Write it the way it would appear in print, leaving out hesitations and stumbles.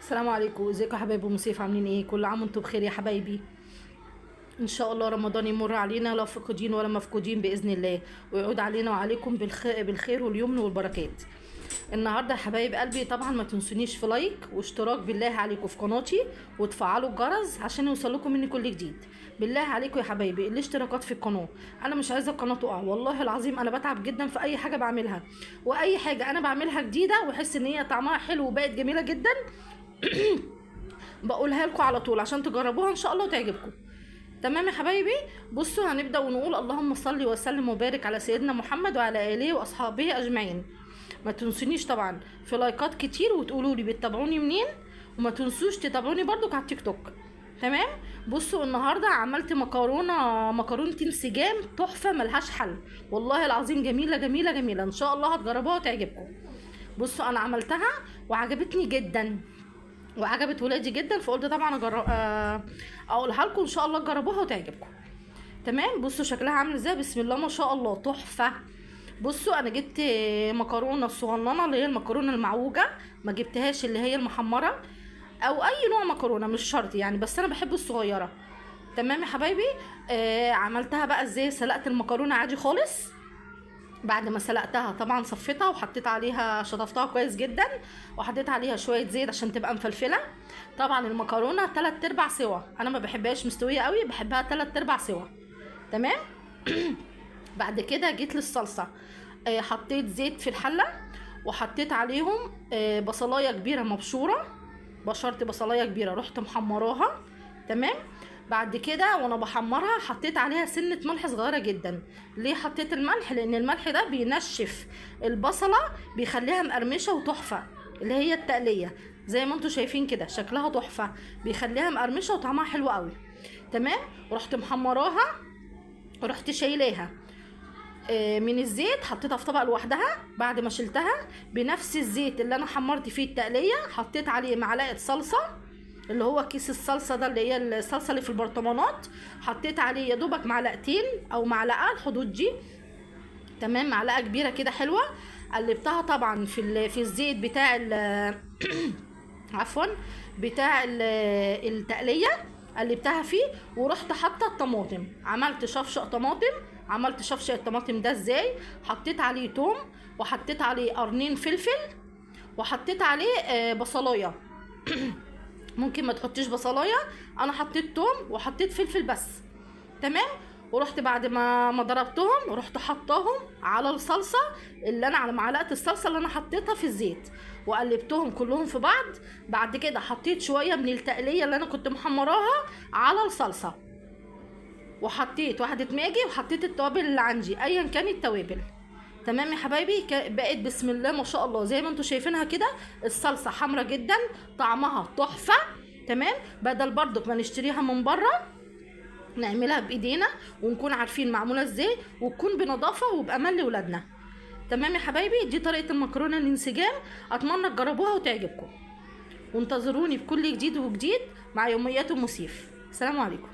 السلام عليكم، ازيكم يا حبايبي ومصيف؟ عاملين ايه؟ كل عام وانتم بخير يا حبايبي. ان شاء الله رمضان يمر علينا لا فقدين ولا مفقودين باذن الله، ويعود علينا وعليكم بالخير واليمن والبركات. النهارده يا حبايب قلبي طبعا ما تنسونيش في لايك واشتراك بالله عليكم في قناتي، وتفعلوا الجرس عشان يوصلكم مني كل جديد. بالله عليكم يا حبايبي الاشتراكات في القناه، انا مش عايزه القناه تقع، والله العظيم انا بتعب جدا في اي حاجه بعملها، واي حاجه انا بعملها جديده واحس ان هي طعمها حلو وبقت جميله جدا بقولها لكم على طول عشان تجربوها ان شاء الله وتعجبكم. تمام يا حبايبي، بصوا هنبدا ونقول اللهم صل وسلم وبارك على سيدنا محمد وعلى اله واصحابه اجمعين. ما تنسونيش طبعا في لايكات كتير وتقولوا لي بتتابعوني منين، وما تنسوش تتابعوني برضو على التيك توك. تمام. بصوا النهارده عملت مكرونه انسجام تحفه ملهاش حل، والله العظيم جميله جميله جميله، ان شاء الله هتجربوها وتعجبكم. بصوا انا عملتها وعجبتني جدا وعجبت ولادي جدا، فقلت طبعا اقولها لكم ان شاء الله تجربوها وتعجبكم. تمام. بصوا شكلها عامل ازاي، بسم الله ما شاء الله تحفه. بصوا انا جبت مكرونه الصغننه اللي هي المكرونه المعوجه، ما جبتهاش اللي هي المحمره او اي نوع مكرونه مش شرط يعني، بس انا بحب الصغيره. تمام يا حبايبي. عملتها بقى ازاي؟ سلقت المكرونه عادي خالص، بعد ما سلقتها طبعا صفيتها وحطيت عليها، شطفتها كويس جدا وحطيت عليها شويه زيت عشان تبقى مفلفله. طبعا المكرونه 3/4 سوا، انا ما بحبهاش مستويه قوي، بحبها 3/4 سوا. تمام. بعد كده جيت للصلصه، حطيت زيت في الحله وحطيت عليهم بصلايه كبيره مبشوره، بشرت بصلايه كبيره رحت محمراها. تمام. بعد كده وانا بحمرها حطيت عليها سنه ملح صغيره جدا. ليه حطيت الملح؟ لان الملح ده بينشف البصله، بيخليها مقرمشه وتحفه، اللي هي التقليه زي ما انتم شايفين كده شكلها تحفه، بيخليها مقرمشه وطعمها حلو قوي. تمام. رحت محمراها، رحت شايلاها من الزيت، حطيتها في طبق لوحدها. بعد ما شلتها بنفس الزيت اللي انا حمرت فيه التقليه حطيت عليه معلقه صلصه، اللي هو كيس الصلصه ده اللي هي الصلصه اللي في البرطمانات، حطيت عليه يا دوبك معلقتين او معلقه الحدود دي. تمام. معلقه كبيره كده حلوه. قلبتها طبعا في الزيت بتاع عفوا بتاع التقليه، قلبتها فيه ورحت حاطه الطماطم، عملت شفشق طماطم. عملت شفشق الطماطم ده ازاي؟ حطيت عليه توم وحطيت عليه قرنين فلفل وحطيت عليه بصلايه ممكن ما تحطيش بصلايه، انا حطيت توم وحطيت فلفل بس. تمام. ورحت بعد ما ضربتهم رحت حطاهم على الصلصه اللي انا على معلقه الصلصه اللي انا حطيتها في الزيت، وقلبتهم كلهم في بعض. بعد كده حطيت شويه من التقليه اللي انا كنت محمراها على الصلصه، وحطيت واحده ماجي وحطيت التوابل اللي عندي ايا كان التوابل. تمام يا حبايبي. بقت بسم الله ما شاء الله زي ما انتم شايفينها كده، الصلصه حمرا جدا طعمها تحفه. تمام. بدل برضك ما نشتريها من بره نعملها بايدينا ونكون عارفين معموله ازاي وتكون بنظافه وبامان لاولادنا. تمام يا حبايبي. دي طريقه المكرونه الانسجام، اتمنى تجربوها وتعجبكم، وانتظروني بكل جديد وجديد مع يوميات المصيف. السلام عليكم.